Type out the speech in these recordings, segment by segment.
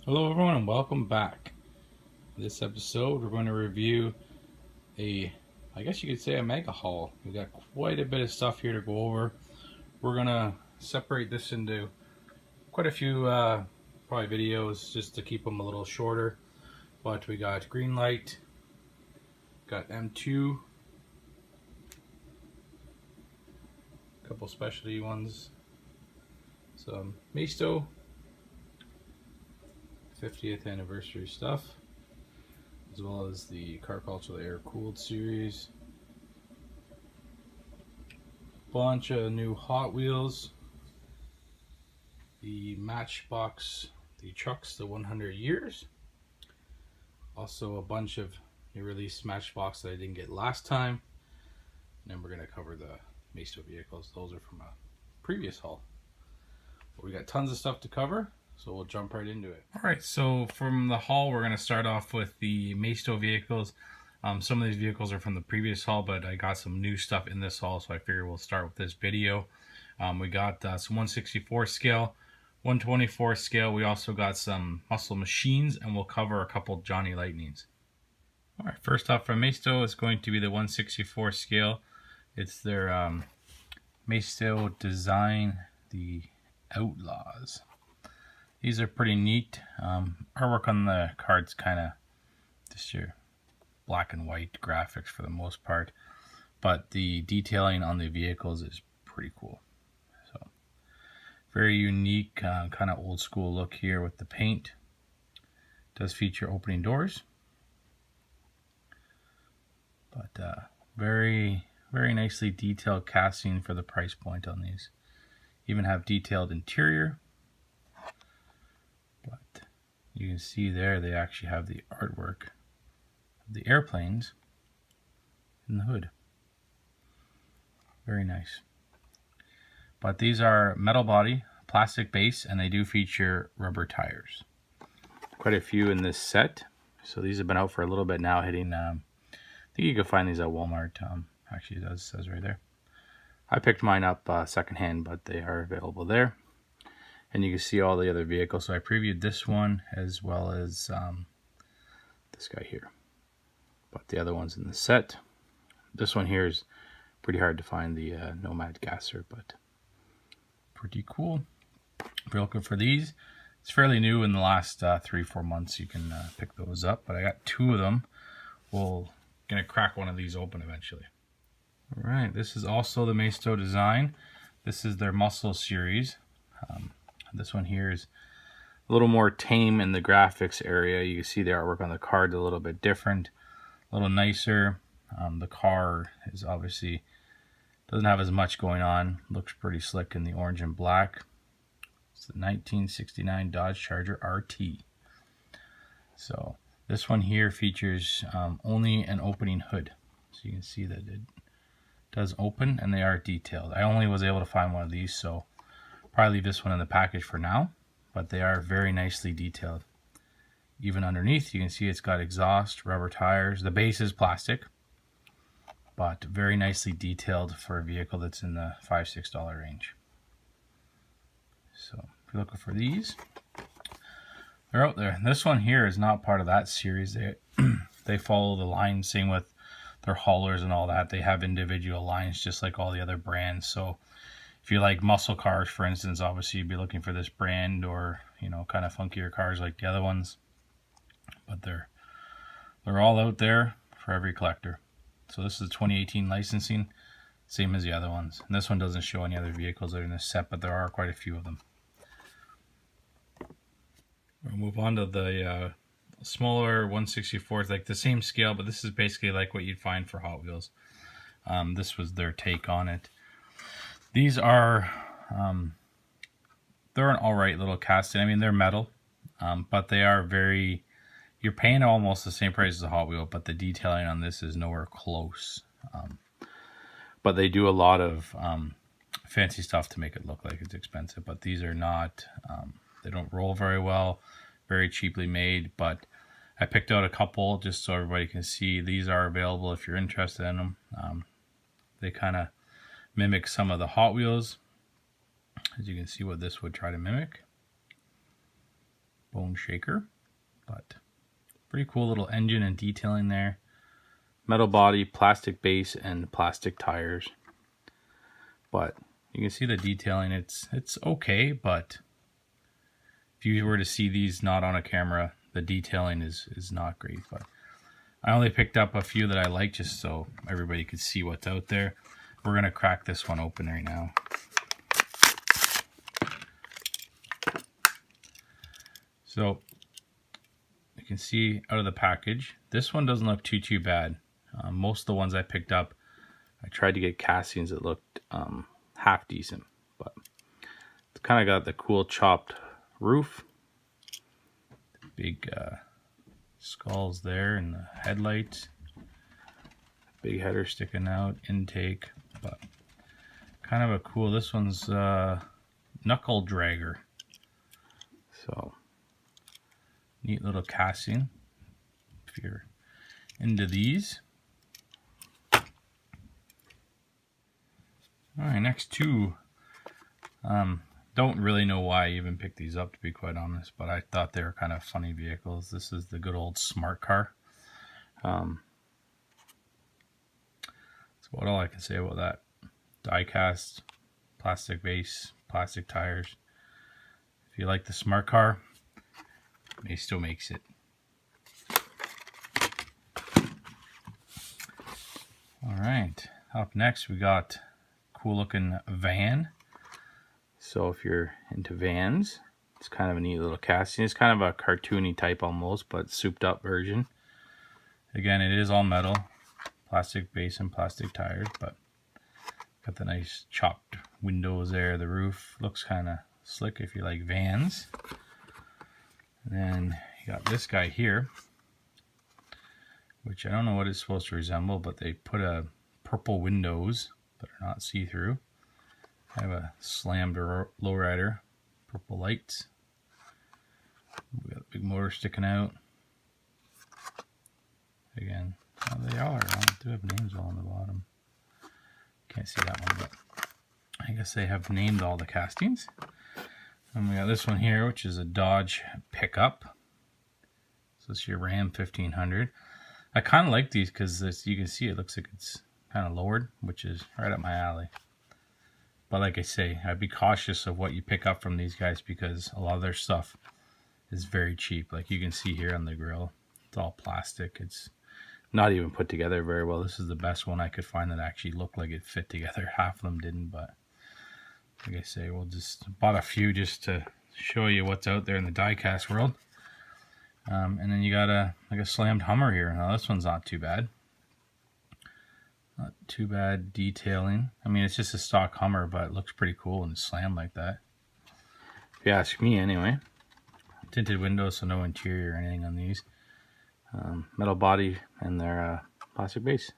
Hello everyone and welcome back. This episode we're going to review I guess you could say a mega haul. We got quite a bit of stuff here to go over. We're going to separate this into quite a few probably videos just to keep them a little shorter. But we got Greenlight, got M2, a couple specialty ones, some Maisto, 50th anniversary stuff, as well as the Car Culture Air Cooled series. Bunch of new Hot Wheels, the Matchbox, the trucks, the 100 years. Also a bunch of new release Matchbox that I didn't get last time. And then we're going to cover the Maisto vehicles. Those are from a previous haul. But we got tons of stuff to cover, so we'll jump right into it. Alright, so from the haul we're going to start off with the Maisto vehicles. Some of these vehicles are from the previous haul, but I got some new stuff in this haul, so I figure we'll start with this video. We got some 1/64 scale, 1/24 scale. We also got some muscle machines, and we'll cover a couple Johnny Lightnings. Alright, first off from Maisto is going to be the 1/64 scale. It's their Maisto design, the Outlaws. These are pretty neat. Artwork on the card's kind of just your black and white graphics for the most part, but the detailing on the vehicles is pretty cool. So very unique, kind of old school look here with the paint. It does feature opening doors, but very nicely detailed casting for the price point on these. Even have detailed interior, but you can see there they actually have the artwork of the airplanes in the hood. Very nice. But these are metal body, plastic base, and they do feature rubber tires. Quite a few in this set. So these have been out for a little bit now, hitting, I think you can find these at Walmart. Actually, it says right there. I picked mine up secondhand, but they are available there. And you can see all the other vehicles. So I previewed this one as well as this guy here. But the other one's in the set. This one here is pretty hard to find, the Nomad Gasser, but pretty cool. If you're looking for these, it's fairly new in the last 3-4 months. You can pick those up, but I got 2 of them. We're gonna crack one of these open eventually. All right, this is also the Maisto design. This is their Muscle series. This one here is a little more tame in the graphics area. You can see the artwork on the card a little bit different, a little nicer. The car is obviously doesn't have as much going on. Looks pretty slick in the orange and black. It's the 1969 Dodge Charger RT. So this one here features only an opening hood. So you can see that it does open and they are detailed. I only was able to find one of these, so probably leave this one in the package for now, but they are very nicely detailed. Even underneath you can see it's got exhaust, rubber tires. The base is plastic, but very nicely detailed for a vehicle that's in the $5-6 range. So if you're looking for these, they're out there. This one here is not part of that series. They follow the line, same with their haulers and all that. They have individual lines just like all the other brands. So if you like muscle cars, for instance, obviously you'd be looking for this brand, or kind of funkier cars like the other ones. But they're all out there for every collector. So this is 2018 licensing, same as the other ones. And this one doesn't show any other vehicles that are in this set, but there are quite a few of them. We'll move on to the smaller 1/64, like the same scale, but this is basically like what you'd find for Hot Wheels. This was their take on it. These are they're an alright little casting. I mean, they're metal, but they are you're paying almost the same price as a Hot Wheel, but the detailing on this is nowhere close. But they do a lot of fancy stuff to make it look like it's expensive, but these are not, they don't roll very well, very cheaply made, but I picked out a couple just so everybody can see. These are available if you're interested in them. They kind of mimic some of the Hot Wheels, as you can see what this would try to mimic. bone shaker, but pretty cool little engine and detailing there. Metal body, plastic base, and plastic tires. But you can see the detailing, it's okay, but if you were to see these not on a camera, the detailing is not great. But I only picked up a few that I like just so everybody could see what's out there. We're going to crack this one open right now. So you can see out of the package, this one doesn't look too bad. Most of the ones I picked up, I tried to get castings that looked half decent, but it's kind of got the cool chopped roof, big skulls there, and the headlights, big header sticking out, intake, but kind of a cool. This one's knuckle dragger, so neat little casting if you're into these. All right, next two. Don't really know why I even picked these up, to be quite honest, but I thought they were kind of funny vehicles. This is the good old smart car. That's about all I can say about that. Die-cast, plastic base, plastic tires. If you like the smart car, Maisto makes it. All right, up next we got cool looking van. So if you're into vans, it's kind of a neat little casting. It's kind of a cartoony type almost, but souped up version. Again, it is all metal, plastic base and plastic tires, but got the nice chopped windows there. The roof looks kind of slick if you like vans. And then you got this guy here, which I don't know what it's supposed to resemble, but they put a purple windows that are not see-through. I have a slammed lowrider, purple lights. We got a big motor sticking out. Again, oh, they are. I do have names all on the bottom. Can't see that one, but I guess they have named all the castings. And we got this one here, which is a Dodge pickup. So it's your Ram 1500. I kind of like these because you can see it looks like it's kind of lowered, which is right up my alley. But like I say, I'd be cautious of what you pick up from these guys because a lot of their stuff is very cheap. Like you can see here on the grill, it's all plastic. It's not even put together very well. This is the best one I could find that actually looked like it fit together. Half of them didn't, but like I say, we'll just bought a few just to show you what's out there in the die-cast world. And then you got a slammed Hummer here. Now this one's not too bad. Not too bad detailing. I mean, it's just a stock Hummer, but it looks pretty cool when it's slammed like that. If you ask me anyway. Tinted windows, so no interior or anything on these. Metal body and their plastic base.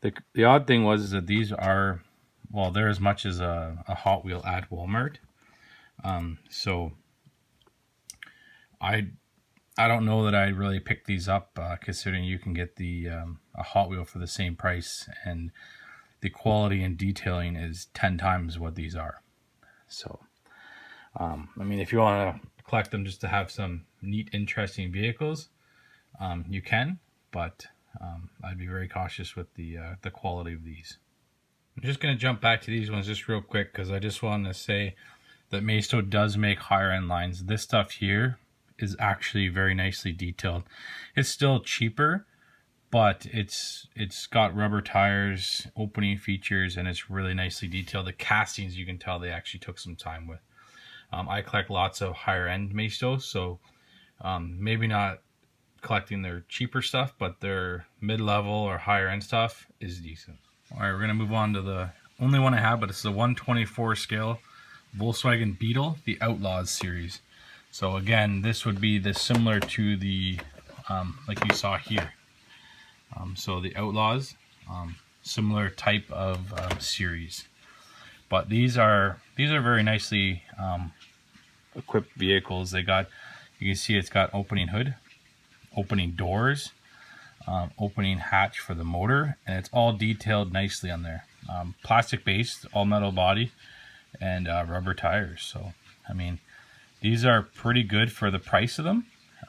The odd thing was that these are, well, they're as much as a Hot Wheel at Walmart. So I don't know that I'd really pick these up, considering you can get the a Hot Wheel for the same price, and the quality and detailing is 10 times what these are. So, I mean, if you want to collect them just to have some neat, interesting vehicles, you can, but I'd be very cautious with the quality of these. I'm just going to jump back to these ones just real quick because I just wanted to say that Maisto does make higher end lines. This stuff here is actually very nicely detailed. It's still cheaper, but it's got rubber tires, opening features, and it's really nicely detailed. The castings, you can tell they actually took some time with. I collect lots of higher end Maisto, so maybe not collecting their cheaper stuff, but their mid-level or higher end stuff is decent. All right, we're gonna move on to the only one I have, but it's the 1/24 scale Volkswagen Beetle, the Outlaws series. So again, this would be similar to the, like you saw here. So the Outlaws, similar type of series. But these are very nicely equipped vehicles. You can see it's got opening hood, opening doors, opening hatch for the motor, and it's all detailed nicely on there. Plastic based, all metal body, and rubber tires. So I mean, These are pretty good for the price of them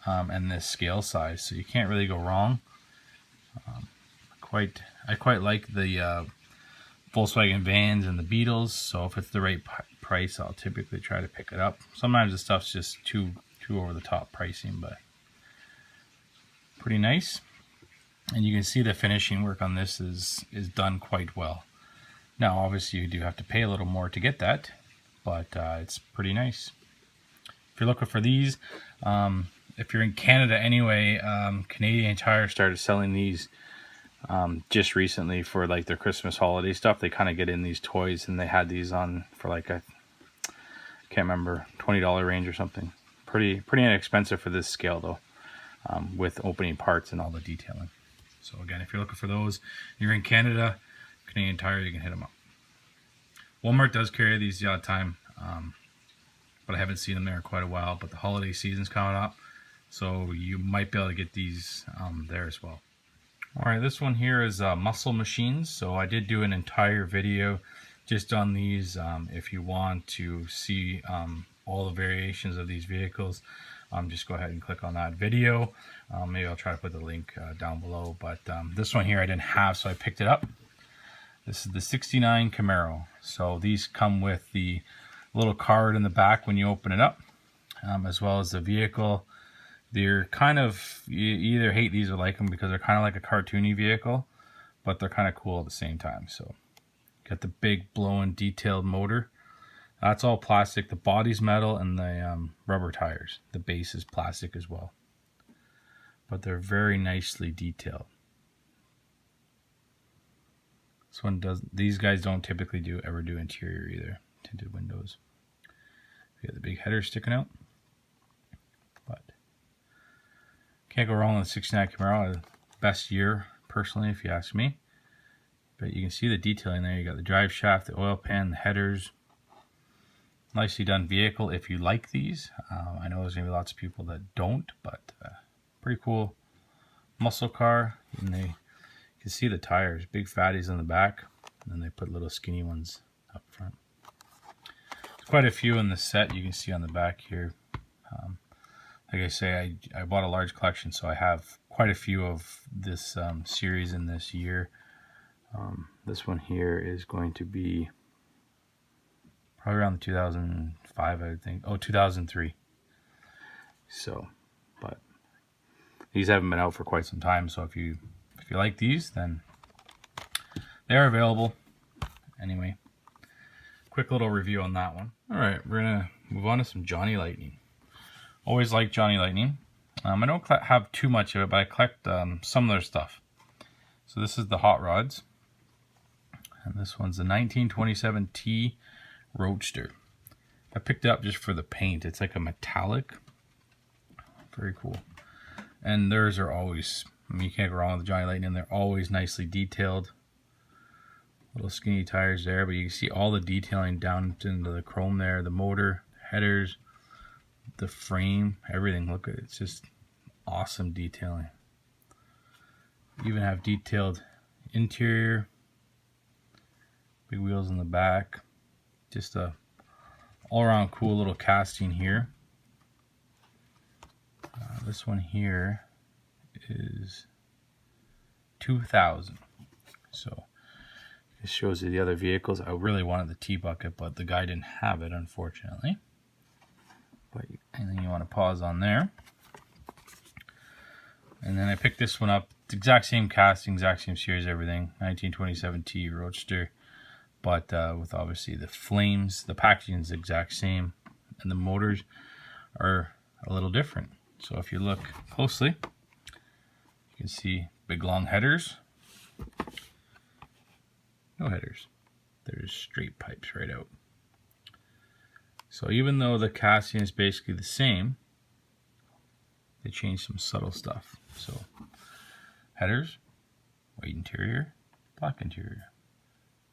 and this scale size, so you can't really go wrong. I quite like the Volkswagen vans and the Beetles, so if it's the right price, I'll typically try to pick it up. Sometimes the stuff's just too over the top pricing, but pretty nice. And you can see the finishing work on this is done quite well. Now obviously you do have to pay a little more to get that, but it's pretty nice. If you're looking for these, if you're in Canada anyway, Canadian Tire started selling these just recently for like their Christmas holiday stuff. They kind of get in these toys, and they had these on for like I can't remember, $20 range or something. Pretty inexpensive for this scale though, with opening parts and all the detailing. So again, if you're looking for those, you're in Canada, Canadian Tire, you can hit them up. Walmart does carry these the odd time, but I haven't seen them there in quite a while. But the holiday season's coming up, so you might be able to get these there as well. Alright, this one here is Muscle Machines. So I did do an entire video just on these. If you want to see all the variations of these vehicles, just go ahead and click on that video. Maybe I'll try to put the link down below, but this one here I didn't have, so I picked it up. This is the 69 Camaro. So these come with the little card in the back when you open it up, as well as the vehicle. They're kind of, you either hate these or like them because they're kind of like a cartoony vehicle, but they're kind of cool at the same time. So got the big blowing detailed motor. That's all plastic. The body's metal, and the rubber tires. The base is plastic as well. But they're very nicely detailed. This one does. These guys don't typically ever do interior either. Tinted windows. We got the big header sticking out. But can't go wrong with the 69 Camaro. Best year, personally, if you ask me. But you can see the detailing there. You got the drive shaft, the oil pan, the headers. Nicely done vehicle if you like these. I know there's going to be lots of people that don't, but pretty cool muscle car. And you can see the tires, big fatties in the back, and then they put little skinny ones up front. There's quite a few in the set you can see on the back here. Like I say, I bought a large collection, so I have quite a few of this series in this year. This one here is going to be probably around 2005, I would think. Oh, 2003. So, but these haven't been out for quite some time. So if you like these, then they are available. Anyway, quick little review on that one. All right, we're gonna move on to some Johnny Lightning. Always like Johnny Lightning. I don't have too much of it, but I collect some of their stuff. So this is the hot rods, and this one's the 1927 T Roadster. I picked it up just for the paint. It's like a metallic. Very cool. And theirs are always, I mean, you can't go wrong with the Johnny Lightning. They're always nicely detailed. Little skinny tires there, but you can see all the detailing down into the chrome there, the motor, headers, the frame, everything. Look at it. It's just awesome detailing. You even have detailed interior, big wheels in the back. Just a all-around cool little casting here. This one here is 2000. So it shows you the other vehicles. I really wanted the T-Bucket, but the guy didn't have it, unfortunately. But anything you want to pause on there. And then I picked this one up. It's exact same casting, exact same series, everything. 1927 T Roadster. But with obviously the flames, the packaging is the exact same, and the motors are a little different. So if you look closely, you can see big long headers. No headers. There's straight pipes right out. So even though the casting is basically the same, they changed some subtle stuff. So headers, white interior, black interior.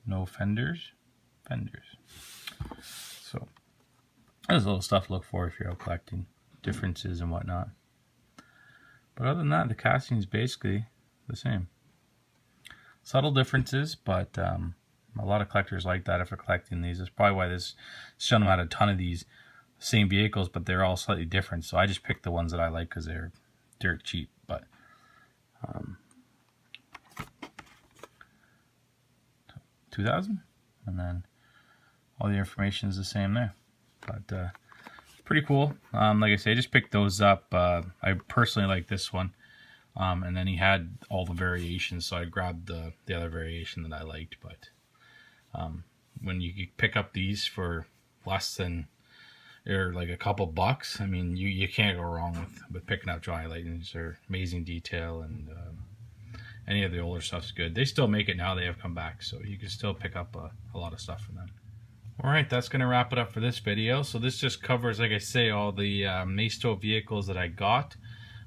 No fenders. So there's a little stuff to look for if you're out collecting differences and whatnot. But other than that, the casting is basically the same. Subtle differences, but a lot of collectors like that if they're collecting these. That's probably why this gentleman had a ton of these. same vehicles, but they're all slightly different. So I just picked the ones that I like because they're dirt cheap. But 2000, and then all the information is the same there. But pretty cool. Like I say, I just picked those up. I personally like this one, and then he had all the variations, so I grabbed the other variation that I liked. But when you pick up these for less than, or like a couple bucks, I mean, you can't go wrong with picking up Johnny Lightnings. They're amazing detail, and any of the older stuff's good. They still make it now. They have come back, so you can still pick up a lot of stuff from them. Alright, that's going to wrap it up for this video. So this just covers, like I say, all the Maisto vehicles that I got.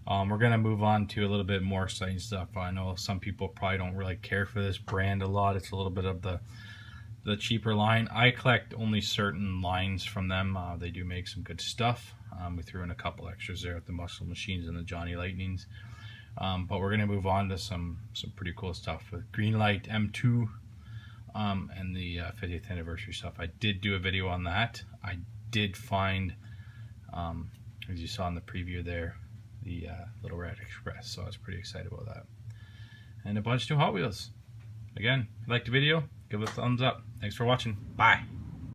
We're going to move on to a little bit more exciting stuff. I know some people probably don't really care for this brand a lot. It's a little bit of the cheaper line. I collect only certain lines from them. They do make some good stuff. We threw in a couple extras there with the Muscle Machines and the Johnny Lightnings. But we're going to move on to some pretty cool stuff with Greenlight M2 and the 50th anniversary stuff. I did do a video on that. I did find, as you saw in the preview there, the Little Red Express, so I was pretty excited about that. And a bunch of new Hot Wheels. Again, if you liked the video, give it a thumbs up. Thanks for watching. Bye.